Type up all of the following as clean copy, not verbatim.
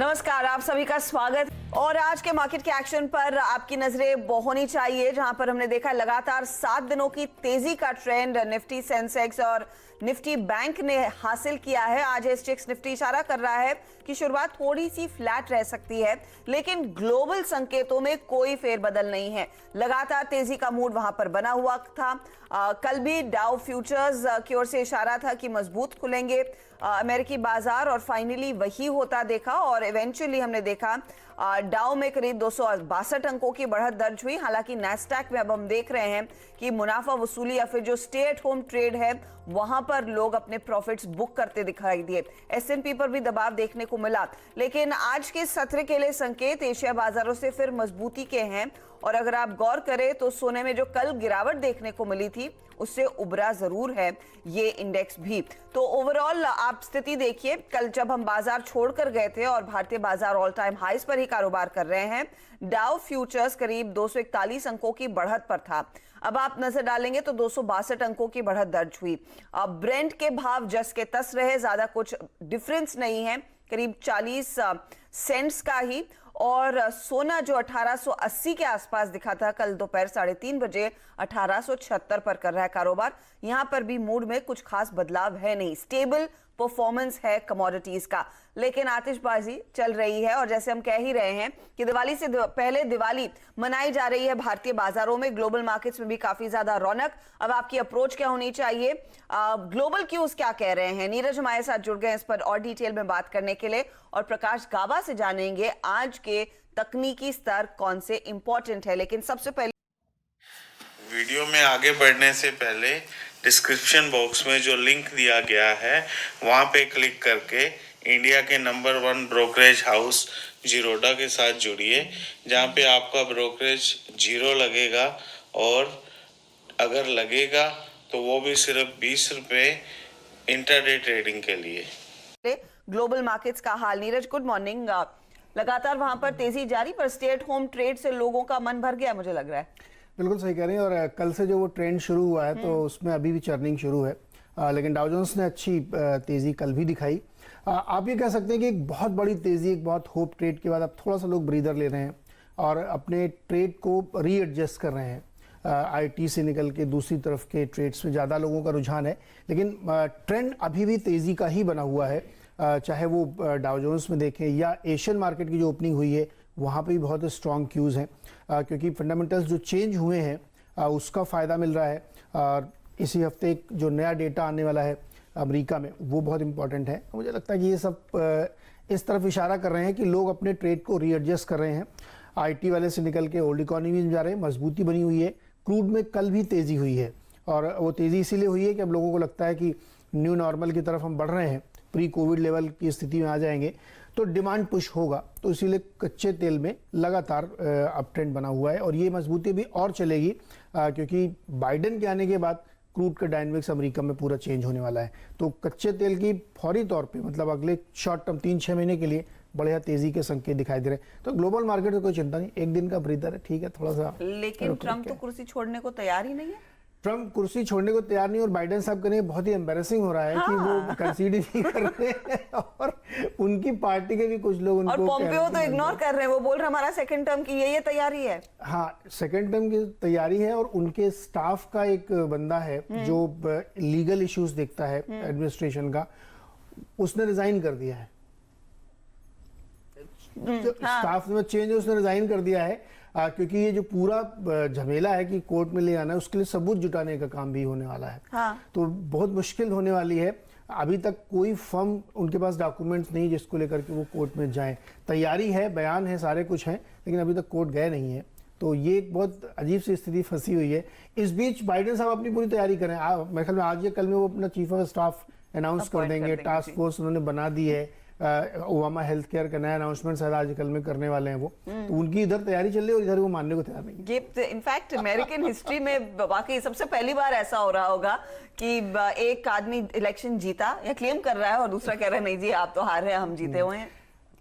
नमस्कार, आप सभी का स्वागत। और आज के मार्केट के एक्शन पर आपकी नजरें वो होनी चाहिए जहां पर हमने देखा लगातार 7 दिनों की तेजी का ट्रेंड निफ्टी, सेंसेक्स और निफ्टी बैंक ने हासिल किया है। आज एसजीएक्स निफ्टी इशारा कर रहा है कि शुरुआत थोड़ी सी फ्लैट रह सकती है, लेकिन ग्लोबल संकेतों में कोई फेरबदल नहीं है। लगातार तेजी का मूड वहां पर बना हुआ था। कल भी डाउ फ्यूचर्स की ओर से इशारा था कि मजबूत खुलेंगे अमेरिकी बाजार, और फाइनली वही होता देखा। और इवेंचुअली हमने देखा डाउ में करीब 262 अंकों की बढ़त दर्ज हुई। हालांकि नैस्डैक में अब हम देख रहे हैं कि मुनाफा वसूली या फिर जो स्टे एट होम ट्रेड है वहां पर लोग अपने प्रॉफिट्स बुक करते दिखाई दिए। एसएनपी पर भी दबाव देखने को मिला, लेकिन आज के सत्र के लिए संकेत एशिया बाजारों से फिर मजबूती के हैं। और अगर आप गौर करें तो सोने में जो कल गिरावट देखने को मिली थी उससे उबरा जरूर है ये इंडेक्स भी। तो ओवरऑल आप स्थिति देखिए, कल जब हम बाजार छोड़कर गए थे और भारतीय बाजार ऑल टाइम हाईस पर ही कारोबार कर रहे हैं, डाउ फ्यूचर्स करीब 241 अंकों की बढ़त पर था। अब आप नजर डालेंगे तो 262 अंकों की बढ़त दर्ज हुई। अब ब्रेंट के भाव जस के तस रहे, ज्यादा कुछ डिफरेंस नहीं है, करीब 40 सेंट्स का ही। और सोना जो 1880 के आसपास दिखा था, कल दोपहर 3:30 बजे 1876 पर कर रहा है कारोबार। यहां पर भी मूड में कुछ खास बदलाव है नहीं, स्टेबल परफॉर्मेंस है कमोडिटीज का, लेकिन आतिशबाजी चल रही है। और जैसे हम कह ही रहे हैं कि दिवाली से पहले दिवाली मनाई जा रही है भारतीय बाजारों में, ग्लोबल मार्केट्स में भी काफी ज्यादा रौनक। अब आपकी अप्रोच क्या होनी चाहिए, ग्लोबल क्यूज क्या कह रहे हैं? नीरज हमारे साथ जुड़ गए इस पर और डिटेल में बात करने के लिए, और प्रकाश गाबा से जानेंगे आज के तकनीकी स्तर कौन से इंपॉर्टेंट है। लेकिन सबसे पहले वीडियो में आगे बढ़ने से पहले डिस्क्रिप्शन बॉक्स में जो लिंक दिया गया है वहां पे क्लिक करके इंडिया के नंबर 1 ब्रोकरेज हाउस जीरोडा के साथ जुड़िए, जहां पे आपका ब्रोकरेज 0 लगेगा, और अगर लगेगा तो वो भी सिर्फ 20 रुपये इंटरडे ट्रेडिंग के लिए। ग्लोबल मार्केट्स का हाल, नीरज गुड मॉर्निंग। लगातार वहां पर तेजी जारी, पर स्टे एट होम ट्रेड से लोगों का मन भर गया मुझे लग रहा है। बिल्कुल सही कह रही हैं। और कल से जो वो ट्रेंड शुरू हुआ है तो उसमें अभी भी चर्निंग शुरू है, लेकिन डाउ जोन्स ने अच्छी तेजी कल भी दिखाई। आप ये कह सकते हैं कि एक बहुत बड़ी तेजी, एक बहुत होप ट्रेड के बाद अब थोड़ा सा लोग ब्रीदर ले रहे हैं और अपने ट्रेड को रीएडजस्ट कर रहे हैं। आईटी से निकल के दूसरी तरफ के ट्रेड्स में ज़्यादा लोगों का रुझान है, लेकिन ट्रेंड अभी भी तेज़ी का ही बना हुआ है। चाहे वो डाउ जोन्स में देखें या एशियन मार्केट की जो ओपनिंग हुई है वहाँ पे भी बहुत स्ट्रॉन्ग क्यूज हैं, क्योंकि फंडामेंटल्स जो चेंज हुए हैं उसका फ़ायदा मिल रहा है। और इसी हफ्ते जो नया डेटा आने वाला है अमेरिका में वो बहुत इंपॉर्टेंट है। मुझे लगता है कि ये सब इस तरफ इशारा कर रहे हैं कि लोग अपने ट्रेड को रीएडजस्ट कर रहे हैं। आईटी वाले से निकल के ओल्ड इकोनॉमी में जा रहे हैं, मजबूती बनी हुई है। क्रूड में कल भी तेज़ी हुई है, और वो तेज़ी इसीलिए हुई है कि अब लोगों को लगता है कि न्यू नॉर्मल की तरफ हम बढ़ रहे हैं, प्री कोविड लेवल की स्थिति में आ जाएंगे तो डिमांड पुश होगा। तो इसीलिए कच्चे तेल में लगातार अप ट्रेंड बना हुआ है, और ये मजबूती भी और चलेगी क्योंकि बाइडेन के आने के बाद क्रूड का डायनामिक्स अमेरिका में पूरा चेंज होने वाला है। तो कच्चे तेल की फौरी तौर पे मतलब अगले शॉर्ट टर्म 3-6 महीने के लिए बढ़िया तेजी के संकेत दिखाई दे रहे हैं। तो ग्लोबल मार्केट में कोई चिंता नहीं, एक दिन का ब्रीदर है, ठीक है थोड़ा सा। लेकिन ट्रम्प तो कुर्सी छोड़ने को तैयार ही नहीं है। ट्रम्प कुर्सी छोड़ने को तैयार नहीं, और बाइडेन साहब के लिए बहुत ही एम्बैरेसिंग हो रहा है कि वो कंसीड ही नहीं कर रहे हैं, और उनकी पार्टी के भी कुछ लोग उनको, और पोम्पियो तो इग्नोर कर रहे हैं, वो बोल रहे हमारा सेकंड टर्म की ये तैयारी है। हाँ, सेकंड टर्म की तैयारी है। और उनके स्टाफ का एक बंदा है जो लीगल इश्यूज देखता है एडमिनिस्ट्रेशन का, उसने रिजाइन कर दिया है। स्टाफ में चेंज है, उसने रिजाइन कर दिया है, क्योंकि ये जो पूरा झमेला है कि कोर्ट में ले आना है, उसके लिए सबूत जुटाने का काम भी होने वाला है। हाँ। तो बहुत मुश्किल होने वाली है। अभी तक कोई फर्म उनके पास डॉक्यूमेंट्स नहीं जिसको लेकर के वो कोर्ट में जाएं। तैयारी है, बयान है, सारे कुछ हैं, लेकिन अभी तक कोर्ट गए नहीं है। तो ये एक बहुत अजीब सी स्थिति फंसी हुई है। इस बीच बाइडेन साहब अपनी पूरी तैयारी करें। मेरे ख्याल में आज या कल में वो अपना चीफ ऑफ स्टाफ अनाउंस कर देंगे। टास्क फोर्स उन्होंने बना दी है। ओबामा हेल्थ केयर का नया अनाउंसमेंट शायद आज कल में करने वाले हैं वो। तो उनकी इधर तैयारी चल रही है और इधर वो मानने को तैयार नहीं है। इनफैक्ट अमेरिकन हिस्ट्री में वाकई सबसे पहली बार ऐसा हो रहा होगा कि एक आदमी इलेक्शन जीता या क्लेम कर रहा है और दूसरा कह रहा है नहीं जी आप तो हार रहे हैं, हम जीते हुए हैं।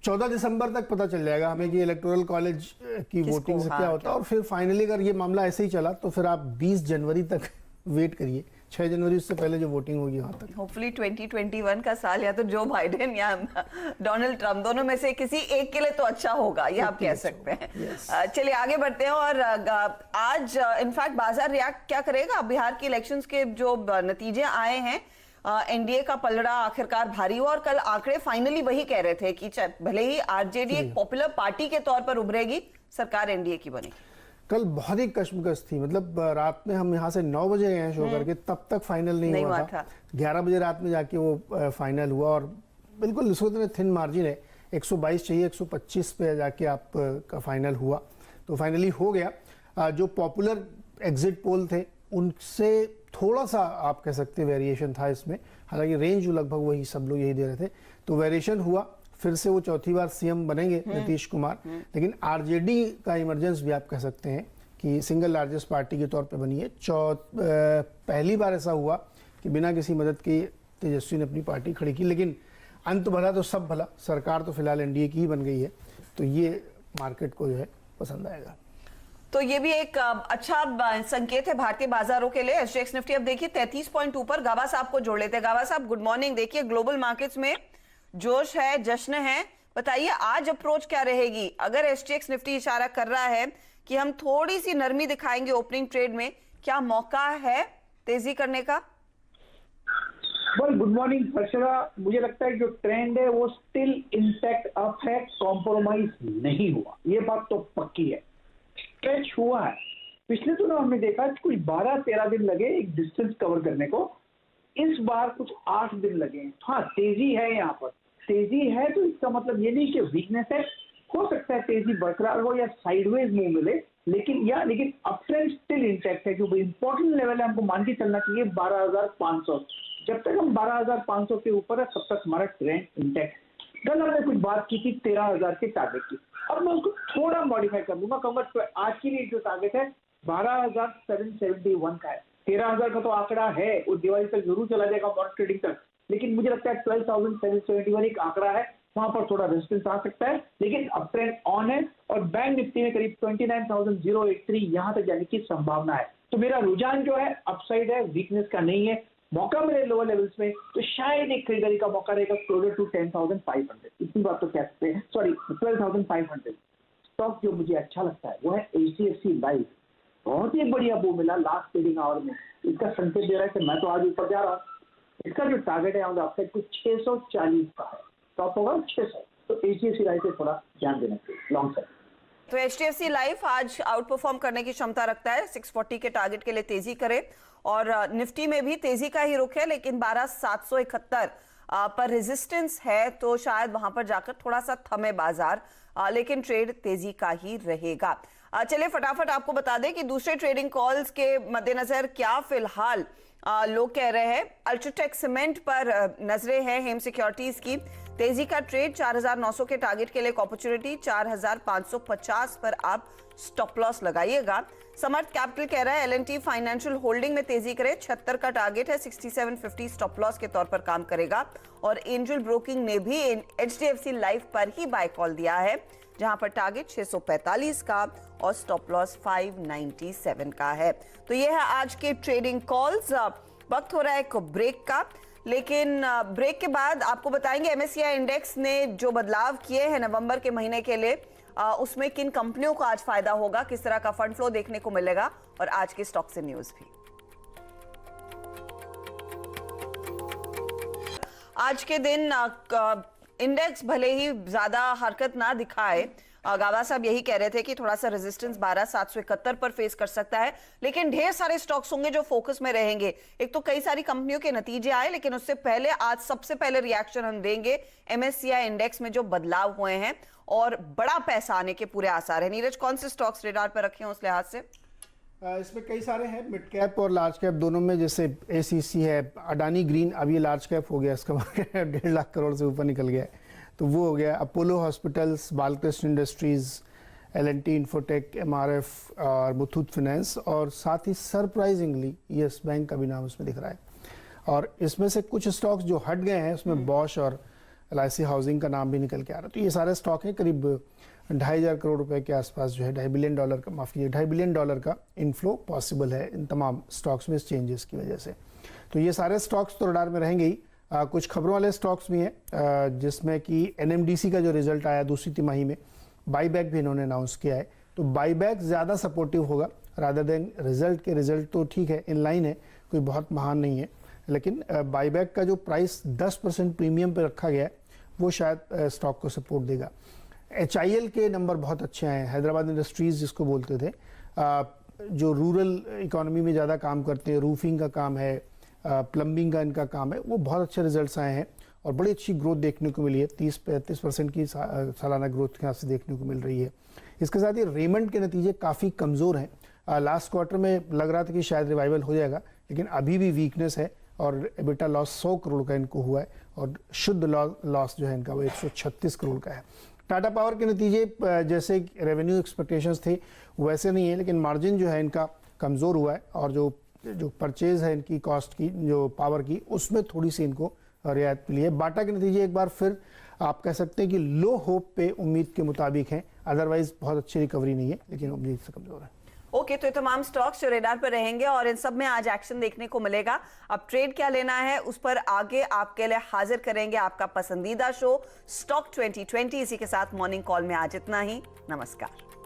14 दिसंबर तक पता चल जाएगा हमें कि इलेक्टोरल कॉलेज की वोटिंग से क्या होता है। और फिर फाइनली अगर ये मामला ऐसे ही चला तो फिर आप 20 जनवरी तक वेट करिए, 6 जनवरी से पहले जो वोटिंग होगी वहां तक। होपफुली 2021 का साल या तो जो बाइडेन या डोनाल्ड ट्रम्प दोनों में से किसी एक के लिए तो अच्छा होगा, ये आप कह सकते हैं। चलिए आगे बढ़ते हैं। और आज इनफैक्ट बाजार रिएक्ट क्या करेगा? बिहार की इलेक्शंस के जो नतीजे आए हैं, एनडीए का पलड़ा आखिरकार भारी हुआ और कल आंकड़े फाइनली वही कह रहे थे कि भले ही आरजेडी एक पॉपुलर पार्टी के तौर पर उभरेगी, सरकार एनडीए की बनेगी। कल बहुत ही कश्मकश थी, मतलब रात में हम यहाँ से 9 बजे गए शो करके, तब तक फाइनल नहीं हुआ था। 11 बजे रात में जाके वो फाइनल हुआ और बिल्कुल इस वक्त थिन मार्जिन है, 122 चाहिए 125 पे जाके आप का फाइनल हुआ, तो फाइनली हो गया। जो पॉपुलर एग्जिट पोल थे उनसे थोड़ा सा आप कह सकते हैं वेरिएशन था इसमें, हालांकि रेंज लगभग वही सब लोग यही दे रहे थे, तो वेरिएशन हुआ। फिर से वो चौथी बार सीएम बनेंगे नीतीश कुमार, लेकिन आरजेडी का इमरजेंस भी आप कह सकते हैं कि सिंगल लार्जेस्ट पार्टी के तौर पे बनी है। पहली बार ऐसा हुआ कि बिना किसी मदद के तेजस्वी ने अपनी पार्टी खड़ी की, लेकिन अंत भला तो सब भला, सरकार तो फिलहाल एनडीए की ही बन गई है, तो ये मार्केट को जो है पसंद आएगा। तो ये भी एक अच्छा संकेत है भारतीय बाजारों के लिए। एसजीएक्स निफ्टी अब देखिए 33 पॉइंट ऊपर। गावा साहब को जोड़ लेते हैं। गावा साहब गुड मॉर्निंग। देखिए ग्लोबल मार्केट्स में जोश है, जश्न है, बताइए आज अप्रोच क्या रहेगी? अगर एसजीएक्स निफ्टी इशारा कर रहा है कि हम थोड़ी सी नरमी दिखाएंगे ओपनिंग ट्रेड में, क्या मौका है तेजी करने का? Good morning Harshada. मुझे लगता है जो ट्रेंड है वो स्टिल इंटैक्ट अप है, कॉम्प्रोमाइज नहीं हुआ, ये बात तो पक्की है। स्ट्रेच हुआ है, पिछले दिनों हमने देखा कुछ 12-13 दिन लगे एक डिस्टेंस कवर करने को, इस बार कुछ 8 दिन लगे। हाँ तेजी है, यहाँ पर तेजी है, तो इसका मतलब ये नहीं कि वीकनेस है। हो सकता है तेजी बरकरार हो या साइडवेज मूव मिले, लेकिन अप ट्रेंड स्टिल इंटैक्ट है। जो इंपॉर्टेंट लेवल है हमको मान के चलना चाहिए 12,500। जब तक हम 12,500 के ऊपर है तब तक हमारा ट्रेंड इंटैक्ट। कल हमने कुछ बात की थी 13,000 के टारगेट की, अब मैं उसको थोड़ा मॉडिफाई कर दूंगा, कहूंगा आज के लिए जो टारगेट है 12,771 का है। 13,000 का तो आंकड़ा है, वो दिवाली तक जरूर चला जाएगा मॉर्निंग ट्रेडिंग तक, लेकिन मुझे लगता है 12,771 एक आंकड़ा है, वहां पर थोड़ा रेजिस्टेंस आ सकता है, लेकिन अप ट्रेंड ऑन है। और बैंक निफ्टी में करीब 29,083 यहां तक जाने की संभावना है। तो मेरा रुझान जो है अपसाइड है, वीकनेस का नहीं है। मौका मिले लोअर लेवल्स में तो शायद एक खरीदारी का मौका रहेगा क्लोजर टू 10,500, इतनी बात तो कह सकते हैं, सॉरी 12,500। स्टॉक जो मुझे अच्छा लगता है वो है एचडीएफसी लाइफ। बहुत ही बढ़िया वो मिला लास्ट ट्रेडिंग आवर में, इसका संकेत दे रहा है कि मैं तो आज ऊपर जा रहा हूँ। इसका जो टारगेट है अपसाइड कुछ 640 का है, टॉप होगा 600, तो एचडीएफसी लाइफ पे थोड़ा ध्यान देना चाहिए लॉन्ग टर्म। तो एचडीएफसी लाइफ आज आउट परफॉर्म करने की क्षमता रखता है, 640 के टारगेट के लिए तेजी करे। और निफ्टी में भी तेजी का ही रुख है, लेकिन 12,771 पर रेजिस्टेंस है, तो शायद वहां पर जाकर थोड़ा सा थमे बाजार, लेकिन ट्रेड तेजी का ही रहेगा। चलिए फटाफट आपको बता दें कि दूसरे ट्रेडिंग कॉल्स के मद्देनजर क्या फिलहाल लोग कह रहे हैं। अल्ट्राटेक सीमेंट पर नजरें हैं हेम सिक्योरिटीज की। तेजी का ट्रेड 4,900 के टारगेट के लिए एक अपॉर्चुनिटी, 4,550 पर आप स्टॉप लॉस लगाइएगा। समर्थ कैपिटल कह रहा है एल&टी फाइनेंशियल होल्डिंग में तेजी करे, 76 का टारगेट है, 6750 स्टॉप लॉस के तौर पर काम करेगा। और एंजल ब्रोकिंग ने भी एचडीएफसी लाइफ पर ही बाय कॉल दिया है, जहां पर टारगेट 645 का और स्टॉप लॉस 597 का है। तो ये है आज के ट्रेडिंग कॉल्स। वक्त हो रहा है एक ब्रेक का, लेकिन ब्रेक के बाद आपको बताएंगे एमएससीआई इंडेक्स ने जो बदलाव किए हैं नवंबर के महीने के लिए, उसमें किन कंपनियों को आज फायदा होगा, किस तरह का फंड फ्लो देखने को मिलेगा, और आज के स्टॉक से न्यूज भी। आज के दिन इंडेक्स भले ही ज्यादा हरकत ना दिखाए, गावा साहब यही कह रहे थे कि थोड़ा सा रेजिस्टेंस 12,771 पर फेस कर सकता है, लेकिन ढेर सारे स्टॉक्स होंगे जो फोकस में रहेंगे। एक तो कई सारी कंपनियों के नतीजे आए, लेकिन उससे पहले आज सबसे पहले रिएक्शन हम देंगे एमएससीआई इंडेक्स में जो बदलाव हुए हैं और बड़ा पैसा आने के पूरे आसार है। नीरज, कौन से स्टॉक्स रेडार पर रखे हैं उस लिहाज से? इसमें कई सारे हैं, मिड कैप और लार्ज कैप दोनों में। जैसे एसीसी है, अडानी ग्रीन, अब ये लार्ज कैप हो गया, इसका 1.5 लाख करोड़ से ऊपर निकल गया है, तो वो हो गया। Apollo hospitals, Balkrishna industries, L&T infotech, MRF और मुथूट फाइनेंस, और साथ ही सरप्राइजिंगली यस बैंक का भी नाम उसमें दिख रहा है। और इसमें से कुछ स्टॉक्स जो हट गए हैं उसमें बॉश और LIC हाउसिंग का नाम भी निकल के आ रहा है। तो ये सारे स्टॉक हैं, करीब 2,500 करोड़ रुपए के आसपास जो है $2.5 बिलियन का, माफ कीजिए, $2.5 बिलियन का इनफ्लो पॉसिबल है इन तमाम स्टॉक्स में इस चेंजेस की वजह से। तो ये सारे स्टॉक्स तो रडार में रहेंगे ही। कुछ खबरों वाले स्टॉक्स भी हैं जिसमें कि NMDC का जो रिजल्ट आया दूसरी तिमाही में, बाईबैक भी इन्होंने अनाउंस किया है। तो बाईबैक ज़्यादा सपोर्टिव होगा रादर देन रिजल्ट के। रिजल्ट तो ठीक है, इन लाइन है, कोई बहुत महान नहीं है, लेकिन बाईबैक का जो प्राइस 10% प्रीमियम पे रखा गया है वो शायद स्टॉक को सपोर्ट देगा। HIL के नंबर बहुत अच्छे आए हैं, हैदराबाद इंडस्ट्रीज़ जिसको बोलते थे, जो रूरल इकोनॉमी में ज़्यादा काम करते हैं, रूफिंग का काम है, प्लम्बिंग का इनका काम है, वो बहुत अच्छे रिजल्ट्स आए हैं और बड़ी अच्छी ग्रोथ देखने को मिली है। 30-35% की सालाना ग्रोथ यहाँ से देखने को मिल रही है। इसके साथ ही रेमंड के नतीजे काफ़ी कमज़ोर हैं। लास्ट क्वार्टर में लग रहा था कि शायद रिवाइवल हो जाएगा, लेकिन अभी भी वीकनेस है और एबिटा लॉस 100 करोड़ का इनको हुआ है और शुद्ध लॉस जो है इनका वो 136 करोड़ का है। टाटा पावर के नतीजे जैसे रेवेन्यू एक्सपेक्टेशंस थे वैसे नहीं है, लेकिन मार्जिन जो है इनका कमज़ोर हुआ है और जो परचेज है इनकी कॉस्ट की, जो पावर की, उसमें थोड़ी सी इनको रियायत मिली है। बाटा के नतीजे एक बार फिर आप कह सकते हैं कि लो होप पे उम्मीद के मुताबिक हैं, अदरवाइज बहुत अच्छी रिकवरी नहीं है, लेकिन उम्मीद से कमज़ोर है। ओके, तो ये तमाम स्टॉक्स जो रेडार पर रहेंगे और इन सब में आज एक्शन देखने को मिलेगा। अब ट्रेड क्या लेना है उस पर आगे आपके लिए हाजिर करेंगे आपका पसंदीदा शो स्टॉक 2020। इसी के साथ मॉर्निंग कॉल में आज इतना ही। नमस्कार।